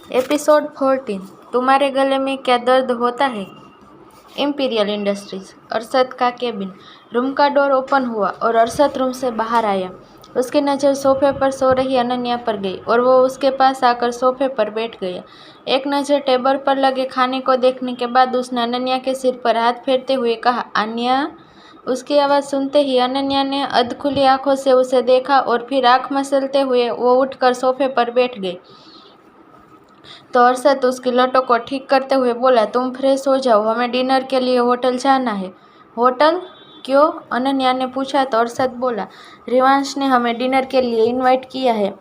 Episode 14। तुम्हारे गले में क्या दर्द होता है। Imperial industries. अरशद का केबिन। रूम का डोर ओपन हुआ और अरशद रूम से बाहर आया। उसकी नज़र सोफे पर सो रही अनन्या पर गई और वो उसके पास आकर सोफे पर बैठ गया। एक नज़र टेबल पर लगे खाने को देखने के बाद उसने अनन्या के सिर पर हाथ फेरते हुए कहा, अन्या। उसकी आवाज़ सुनते ही अनन्या ने अधखुली आंखों से उसे देखा और फिर आंख मसलते हुए वो उठकर सोफे पर बैठ गई। तो अरशद उसकी लटों को ठीक करते हुए बोला, तुम फ्रेश हो जाओ, हमें डिनर के लिए होटल जाना है। होटल? क्यों? अनन्या ने पूछा तो अरशद बोला, रिवांश ने हमें डिनर के लिए इनवाइट किया है।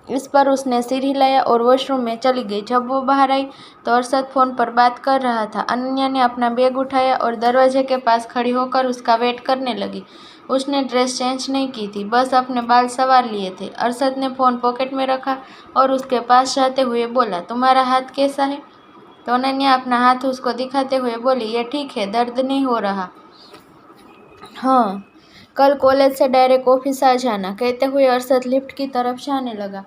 इस पर उसने सिर हिलाया और वॉशरूम में चली गई। जब वो बाहर आई तो अरशद फ़ोन पर बात कर रहा था। अनन्या ने अपना बैग उठाया और दरवाजे के पास खड़ी होकर उसका वेट करने लगी। उसने ड्रेस चेंज नहीं की थी, बस अपने बाल संवार लिए थे। अरशद ने फ़ोन पॉकेट में रखा और उसके पास जाते हुए बोला, तुम्हारा हाथ कैसा है? तो अनन्या अपना हाथ उसको दिखाते हुए बोली, ये ठीक है, दर्द नहीं हो रहा। हाँ, कल कॉलेज से डायरेक्ट ऑफिस आ जाना, कहते हुए अरशद लिफ्ट की तरफ जाने लगा।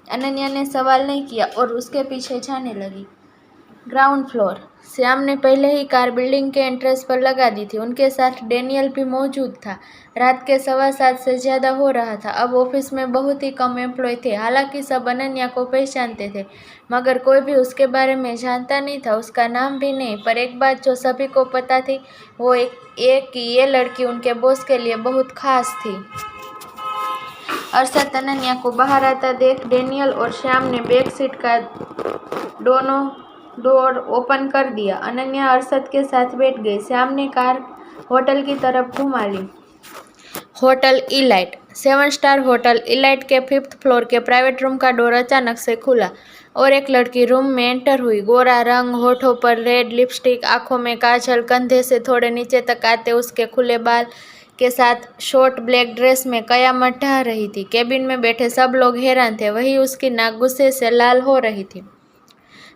अनन्या ने सवाल नहीं किया और उसके पीछे जाने लगी। Ground floor. श्याम ने पहले ही कार बिल्डिंग के एंट्रेंस पर लगा दी थी। उनके साथ डेनियल भी मौजूद था। रात के 7:15 से ज़्यादा हो रहा था। अब ऑफिस में बहुत ही कम एम्प्लॉय थे। हालांकि सब अनन्या को पहचानते थे, मगर कोई भी उसके बारे में जानता नहीं था, उसका नाम भी नहीं। पर एक बात जो सभी को पता थी, वो एक कि ये लड़की उनके बॉस के लिए बहुत खास थी। अरशद अनन्या को बाहर आता देख डेनियल और श्याम ने बैक सीट का दोनों डोर ओपन कर दिया। अनन्या अरशद के साथ बैठ गई। श्याम ने कार होटल की तरफ घुमा ली। Hotel Elite. 7 star hotel Elite के 5th फ्लोर के प्राइवेट रूम का डोर अचानक से खुला और एक लड़की रूम में एंटर हुई। गोरा रंग, होठों पर रेड लिपस्टिक, आंखों में काजल, कंधे से थोड़े नीचे तक आते उसके खुले बाल के साथ शॉर्ट ब्लैक ड्रेस में कयामत ढा रही थी। केबिन में बैठे सब लोग हैरान थे, वही उसकी नाक गुस्से से लाल हो रही थी।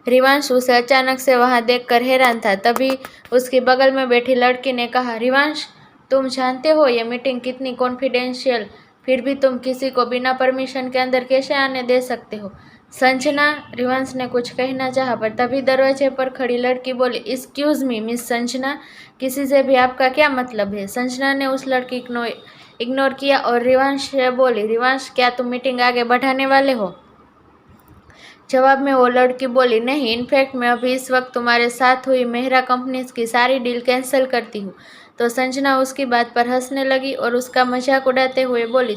रिवांश उसे अचानक से वहां देखकर हैरान था। तभी उसकी बगल में बैठी लड़की ने कहा, रिवांश, तुम जानते हो ये मीटिंग कितनी कॉन्फिडेंशियल, फिर भी तुम किसी को बिना परमिशन के अंदर कैसे आने दे सकते हो? संजना। रिवांश ने कुछ कहना चाहा, पर तभी दरवाजे पर खड़ी लड़की बोली, एक्सक्यूज मी मिस संजना, किसी से भी आपका क्या मतलब है? संजना ने उस लड़की को इग्नोर किया और रिवांश से बोली, रिवांश, क्या तुम मीटिंग आगे बढ़ाने वाले हो? जवाब में वो लड़की बोली, नहीं, इनफैक्ट मैं अभी इस वक्त तुम्हारे साथ हुई मेहरा कंपनीज की सारी डील कैंसिल करती हूँ। तो संजना उसकी बात पर हंसने लगी और उसका मजाक उड़ाते हुए बोली,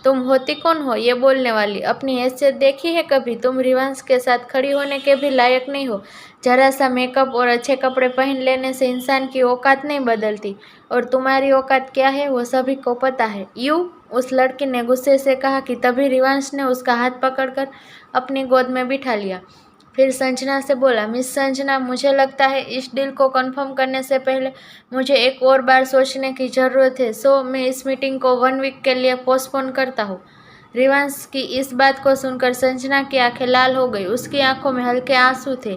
तुम होती कौन हो ये बोलने वाली? अपनी हैसियत देखी है कभी? तुम रिवांश के साथ खड़ी होने के भी लायक नहीं हो। जरा सा मेकअप और अच्छे कपड़े पहन लेने से इंसान की औकात नहीं बदलती, और तुम्हारी औकात क्या है वो सभी को पता है। उस लड़की ने गुस्से से कहा कि तभी रिवांश ने उसका हाथ पकड़कर अपनी गोद में बिठा लिया। फिर संजना से बोला, मिस संजना, मुझे लगता है इस डील को कंफर्म करने से पहले मुझे एक और बार सोचने की ज़रूरत है, सो मैं इस मीटिंग को 1 वीक के लिए पोस्टपोन करता हूँ। रिवांश की इस बात को सुनकर संजना की आंखें लाल हो गई। उसकी आंखों में हल्के आंसू थे।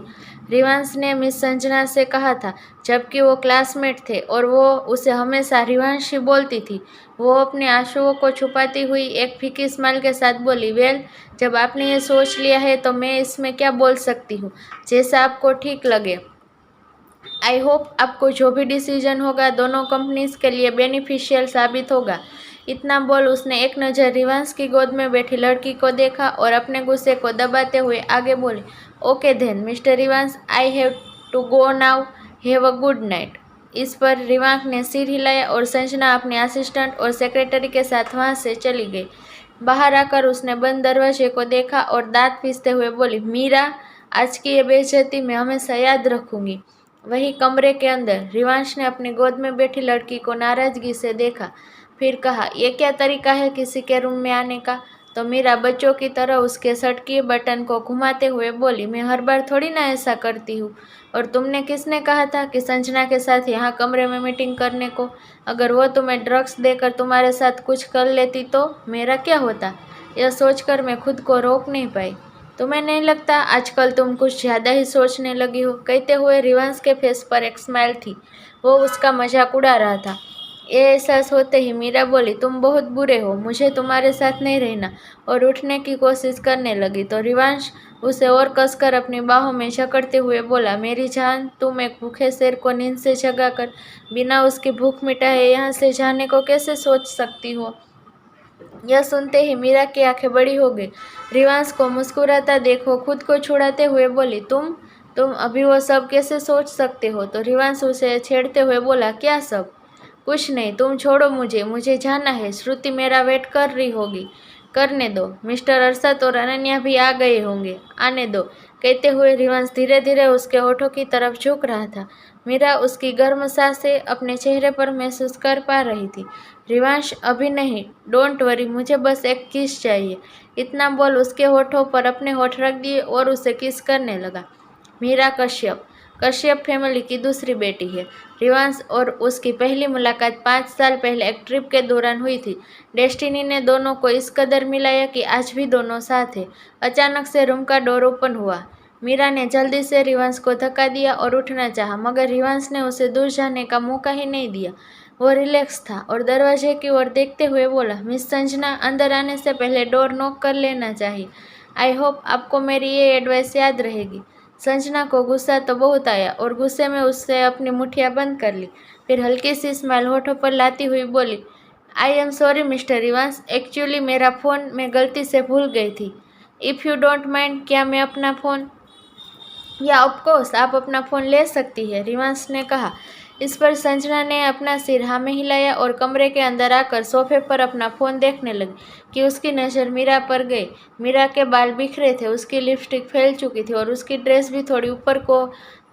रिवांश ने मिस संजना से कहा था, जबकि वो क्लासमेट थे और वो उसे हमेशा रिवांश ही बोलती थी। वो अपने आंसुओं को छुपाती हुई एक फीकी स्माइल के साथ बोली, वेल, जब आपने ये सोच लिया है तो मैं इसमें क्या बोल सकती हूँ, जैसा आपको ठीक लगे। आई होप आपको जो भी डिसीजन होगा दोनों कंपनीज के लिए बेनिफिशियल साबित होगा। इतना बोल उसने एक नज़र रिवांश की गोद में बैठी लड़की को देखा और अपने गुस्से को दबाते हुए आगे बोले, okay then mister Rivansh, I have to go now, have a good night. इस पर रिवांश ने सिर हिलाया और संजना अपने असिस्टेंट और सेक्रेटरी के साथ वहां से चली गई। बाहर आकर उसने बंद दरवाजे को देखा और दांत पीसते हुए बोली, मीरा, आज की ये बेइज्जती मैं हमेशा याद रखूंगी। वही कमरे के अंदर रिवांश ने अपनी गोद में बैठी लड़की को नाराजगी से देखा, फिर कहा, यह क्या तरीका है किसी के रूम में आने का? तो मीरा बच्चों की तरह उसके शर्ट के बटन को घुमाते हुए बोली, मैं हर बार थोड़ी ना ऐसा करती हूँ। और तुमने किसने कहा था कि संजना के साथ यहाँ कमरे में मीटिंग करने को? अगर वो तुम्हें ड्रग्स देकर तुम्हारे साथ कुछ कर लेती तो मेरा क्या होता? यह सोचकर मैं खुद को रोक नहीं पाई। तुम्हें नहीं लगता आजकल तुम कुछ ज़्यादा ही सोचने लगी हो? कहते हुए रिवांश के फेस पर एक स्माइल थी। वो उसका मजाक उड़ा रहा था। ये एहसास होते ही मीरा बोली, तुम बहुत बुरे हो, मुझे तुम्हारे साथ नहीं रहना, और उठने की कोशिश करने लगी। तो रिवांश उसे और कसकर अपनी बाहों में जकड़ते हुए बोला, मेरी जान, तुम एक भूखे शेर को नींद से जगाकर बिना उसकी भूख मिटाए यहाँ से जाने को कैसे सोच सकती हो? यह सुनते ही मीरा की आंखें बड़ी हो गई। रिवांश को मुस्कुराता देखो खुद को छुड़ाते हुए बोली, तुम अभी वो सब कैसे सोच सकते हो? तो रिवांश उसे छेड़ते हुए बोला, क्या सब? कुछ नहीं, तुम छोड़ो मुझे जाना है। श्रुति मेरा वेट कर रही होगी। करने दो, मिस्टर अरशद और अनन्या भी आ गए होंगे, आने दो। कहते हुए रिवांश धीरे धीरे उसके होठों की तरफ झुक रहा था। मीरा उसकी गर्म सांसें अपने चेहरे पर महसूस कर पा रही थी। रिवांश, अभी नहीं, डोंट वरी, मुझे बस एक किस चाहिए। इतना बोल उसके होठों पर अपने होठ रख दिए और उसे किस करने लगा। मीरा कश्यप फैमिली की दूसरी बेटी है। रिवांश और उसकी पहली मुलाकात 5 साल पहले एक ट्रिप के दौरान हुई थी। डेस्टिनी ने दोनों को इस कदर मिलाया कि आज भी दोनों साथ हैं। अचानक से रूम का डोर ओपन हुआ। मीरा ने जल्दी से रिवांश को धक्का दिया और उठना चाहा, मगर रिवांश ने उसे दूर जाने का मौका ही नहीं दिया। वो रिलैक्स था और दरवाजे की ओर देखते हुए बोला, मिस संजना, अंदर आने से पहले डोर नॉक कर लेना चाहिए। आई होप आपको मेरी ये एडवाइस याद रहेगी। संजना को गुस्सा तो बहुत आया और गुस्से में उससे अपनी मुठ्ठियां बंद कर ली। फिर हल्की सी स्माइल होठों पर लाती हुई बोली, I am sorry mister Rivansh, actually मेरा फ़ोन मैं गलती से भूल गई थी। इफ़ यू डोंट माइंड, क्या मैं अपना फ़ोन? या ऑफकोर्स, आप अपना फ़ोन ले सकती है, रिवांश ने कहा। इस पर संजना ने अपना सिर हाँ में हिलाया और कमरे के अंदर आकर सोफे पर अपना फ़ोन देखने लगी कि उसकी नज़र मीरा पर गई। मीरा के बाल बिखरे थे, उसकी लिपस्टिक फैल चुकी थी और उसकी ड्रेस भी थोड़ी ऊपर को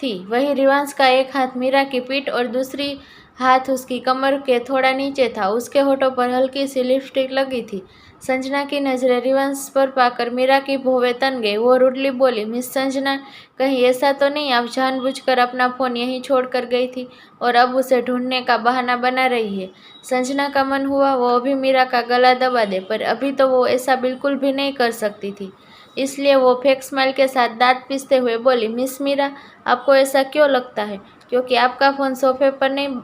थी। वहीं रिवांश का एक हाथ मीरा की पीठ और दूसरी हाथ उसकी कमर के थोड़ा नीचे था। उसके होठों पर हल्की सी लिपस्टिक लगी थी। संजना की नज़रें रिवांश पर पाकर मीरा की भौवें तन गई। वो रुडली बोली, मिस संजना, कहीं ऐसा तो नहीं आप जानबूझकर अपना फ़ोन यहीं छोड़ कर गई थी और अब उसे ढूंढने का बहाना बना रही है? संजना का मन हुआ वो अभी मीरा का गला दबा दे, पर अभी तो वो ऐसा बिल्कुल भी नहीं कर सकती थी। इसलिए वो फेक स्माइल के साथ दांत पीसते हुए बोली, मिस मीरा, आपको ऐसा क्यों लगता है? क्योंकि आपका फ़ोन सोफे पर नहीं,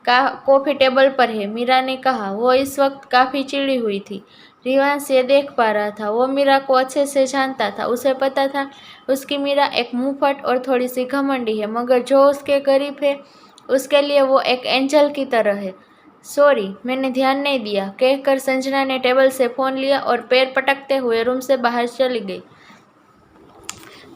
कॉफ़ी टेबल पर है, मीरा ने कहा। वो इस वक्त काफ़ी चिड़ी हुई थी। रिवांश ये देख पा रहा था। वो मीरा को अच्छे से जानता था। उसे पता था उसकी मीरा एक मुंहफट और थोड़ी सी घमंडी है, मगर जो उसके करीब है उसके लिए वो एक एंजल की तरह है। सॉरी, मैंने ध्यान नहीं दिया, कहकर संजना ने टेबल से फ़ोन लिया और पैर पटकते हुए रूम से बाहर चली गई।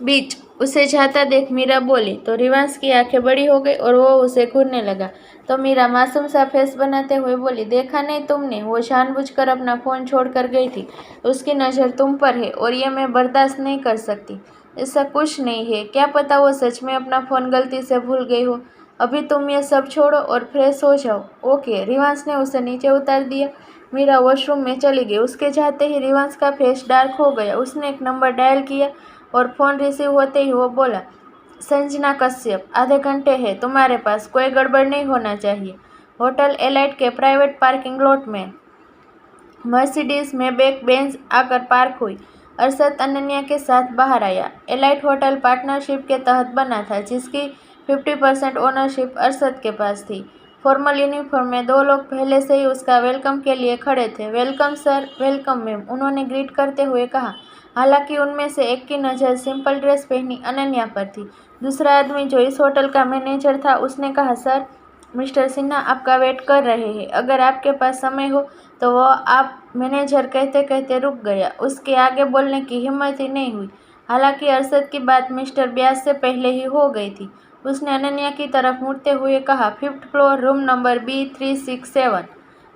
बीच उसे जाता देख मीरा बोली तो रिवांश की आंखें बड़ी हो गई और वो उसे घूरने लगा। तो मीरा मासूम सा फेस बनाते हुए बोली, देखा नहीं तुमने, वो जानबूझकर अपना फ़ोन छोड़ कर गई थी। उसकी नज़र तुम पर है और ये मैं बर्दाश्त नहीं कर सकती। ऐसा कुछ नहीं है, क्या पता वो सच में अपना फ़ोन गलती से भूल गई हो। अभी तुम ये सब छोड़ो और फ्रेश हो जाओ। ओके। रिवांश ने उसे नीचे उतार दिया। मीरा वॉशरूम में चली गई। उसके जाते ही रिवांश का फेस डार्क हो गया। उसने एक नंबर डायल किया और फ़ोन रिसीव होते ही वो बोला, संजना कश्यप, आधे घंटे है तुम्हारे पास, कोई गड़बड़ नहीं होना चाहिए। होटल एलाइट के प्राइवेट पार्किंग लॉट में मर्सिडीज मैबेक बेंज आकर पार्क हुई। अरशद अनन्या के साथ बाहर आया। एलाइट होटल पार्टनरशिप के तहत बना था, जिसकी 50% ओनरशिप अरशद के पास थी। फॉर्मल यूनिफॉर्म में 2 लोग पहले से ही उसका वेलकम के लिए खड़े थे। वेलकम सर, वेलकम मैम, उन्होंने ग्रीट करते हुए कहा। हालांकि उनमें से एक की नज़र सिंपल ड्रेस पहनी अनन्या पर थी। दूसरा आदमी, जो इस होटल का मैनेजर था, उसने कहा, सर, मिस्टर सिन्हा आपका वेट कर रहे हैं, अगर आपके पास समय हो तो वो आप। मैनेजर कहते कहते रुक गया। उसके आगे बोलने की हिम्मत ही नहीं हुई। हालांकि अरशद की बात मिस्टर ब्यास से पहले ही हो गई थी। उसने अनन्या की तरफ मुड़ते हुए कहा, 5th floor, room number B367।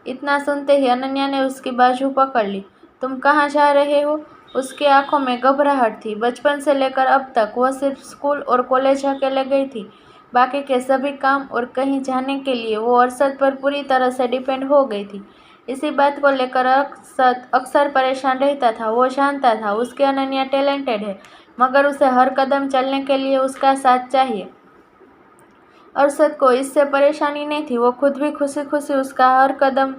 इतना सुनते ही अनन्या ने उसकी बाजू पकड़ ली। तुम कहाँ जा रहे हो? उसकी आंखों में घबराहट थी। बचपन से लेकर अब तक वो सिर्फ स्कूल और कॉलेज अकेले गई थी। बाकी के सभी काम और कहीं जाने के लिए वो अरशद पर पूरी तरह से डिपेंड हो गई थी। इसी बात को लेकर अरशद अक्सर परेशान रहता था। वो जानता था उसकी अनन्या टैलेंटेड है, मगर उसे हर कदम चलने के लिए उसका साथ चाहिए। अरशद को इससे परेशानी नहीं थी। वो खुद भी खुशी खुशी उसका हर कदम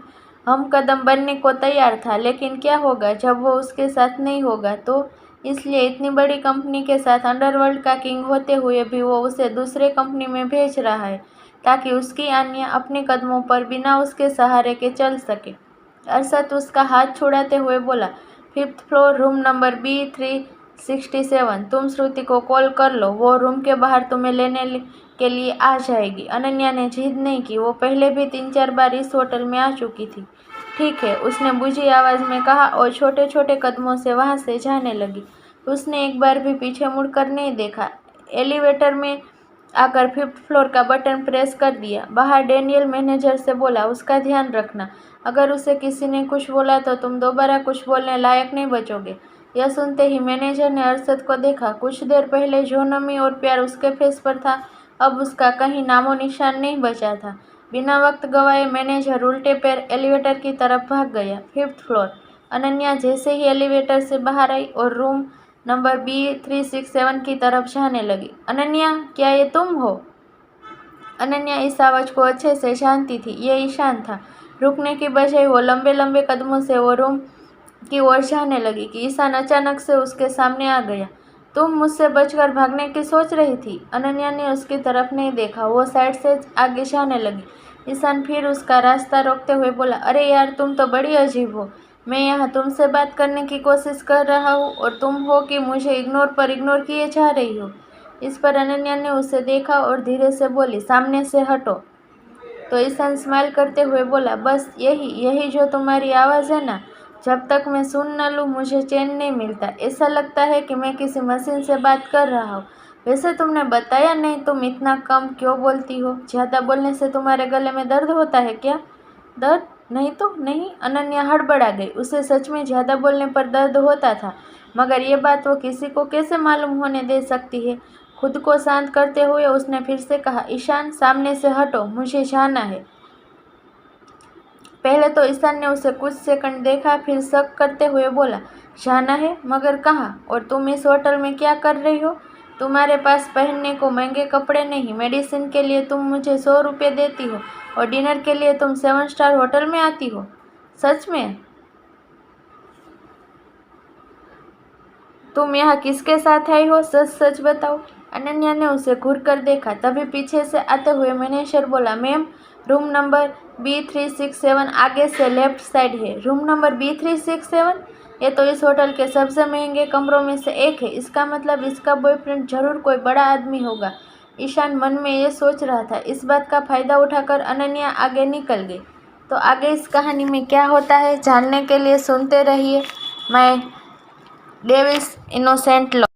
हम कदम बनने को तैयार था। लेकिन क्या होगा जब वो उसके साथ नहीं होगा तो? इसलिए इतनी बड़ी कंपनी के साथ अंडरवर्ल्ड का किंग होते हुए भी वो उसे दूसरे कंपनी में भेज रहा है, ताकि उसकी आन्या अपने कदमों पर बिना उसके सहारे के चल सके। अरशद उसका हाथ छुड़ाते हुए बोला, 5th फ्लोर, रूम नंबर 67। तुम श्रुति को कॉल कर लो, वो रूम के बाहर तुम्हें लेने के लिए आ जाएगी। अनन्या ने जिद नहीं की, वो पहले भी 3-4 बार इस होटल में आ चुकी थी। ठीक है, उसने बुझी आवाज़ में कहा और छोटे छोटे कदमों से वहाँ से जाने लगी। उसने एक बार भी पीछे मुड़कर नहीं देखा। एलिवेटर में आकर 5th फ्लोर का बटन प्रेस कर दिया। बाहर डैनियल मैनेजर से बोला, उसका ध्यान रखना, अगर उसे किसी ने कुछ बोला तो तुम दोबारा कुछ बोलने लायक नहीं बचोगे। यह सुनते ही मैनेजर ने अरशद को देखा। कुछ देर पहले जो नमी और प्यार उसके फेस पर था, अब उसका कहीं नामो निशान नहीं बचा था। बिना वक्त गवाए मैनेजर उल्टे पैर एलिवेटर की तरफ भाग गया। 5th floor. अनन्या जैसे ही एलिवेटर से बाहर आई और रूम नंबर B367 की तरफ जाने लगी। अनन्या, क्या ये तुम हो? अनन्या इस आवाज़ को अच्छे से जानती थी, ये ईशान था। रुकने की बजाय वो लंबे लंबे कदमों से वो रूम की ओर जाने लगी कि ईशान अचानक से उसके सामने आ गया। तुम मुझसे बचकर भागने की सोच रही थी? अनन्या ने उसकी तरफ नहीं देखा, वो साइड से आगे जाने लगी। ईशान फिर उसका रास्ता रोकते हुए बोला, अरे यार, तुम तो बड़ी अजीब हो। मैं यहाँ तुमसे बात करने की कोशिश कर रहा हूँ और तुम हो कि मुझे इग्नोर किए जा रही हो। इस पर अनन्या ने उसे देखा और धीरे से बोली, सामने से हटो। तो ईशान स्माइल करते हुए बोला, बस यही जो तुम्हारी आवाज़ है ना, जब तक मैं सुन न लूँ मुझे चैन नहीं मिलता। ऐसा लगता है कि मैं किसी मशीन से बात कर रहा हूँ। वैसे तुमने बताया नहीं, तुम इतना कम क्यों बोलती हो? ज़्यादा बोलने से तुम्हारे गले में दर्द होता है क्या? दर्द? नहीं तो नहीं। अनन्या हड़बड़ा गई। उसे सच में ज़्यादा बोलने पर दर्द होता था, मगर ये बात वो किसी को कैसे मालूम होने दे सकती है? खुद को शांत करते हुए उसने फिर से कहा, ईशान, सामने से हटो, मुझे जाना है। पहले तो ईशान ने उसे कुछ सेकंड देखा, फिर शक करते हुए बोला, जाना है? मगर कहाँ? और तुम इस होटल में क्या कर रही हो? तुम्हारे पास पहनने को महंगे कपड़े नहीं, मेडिसिन के लिए तुम मुझे 100 रुपये देती हो और डिनर के लिए तुम 7 स्टार होटल में आती हो। सच में? तुम यहाँ किसके साथ आई हो? सच सच बताओ। अनन्या ने उसे घूर कर देखा। तभी पीछे से आते हुए मैनेजर बोला, मैम, रूम नंबर B367 आगे से लेफ्ट साइड है। Room number B367? ये तो इस होटल के सबसे महंगे कमरों में से एक है। इसका मतलब इसका बॉयफ्रेंड जरूर कोई बड़ा आदमी होगा। ईशान मन में ये सोच रहा था। इस बात का फ़ायदा उठाकर अनन्या आगे निकल गई। तो आगे इस कहानी में क्या होता है जानने के लिए सुनते रहिए माय डेविल्स इनोसेंट लव।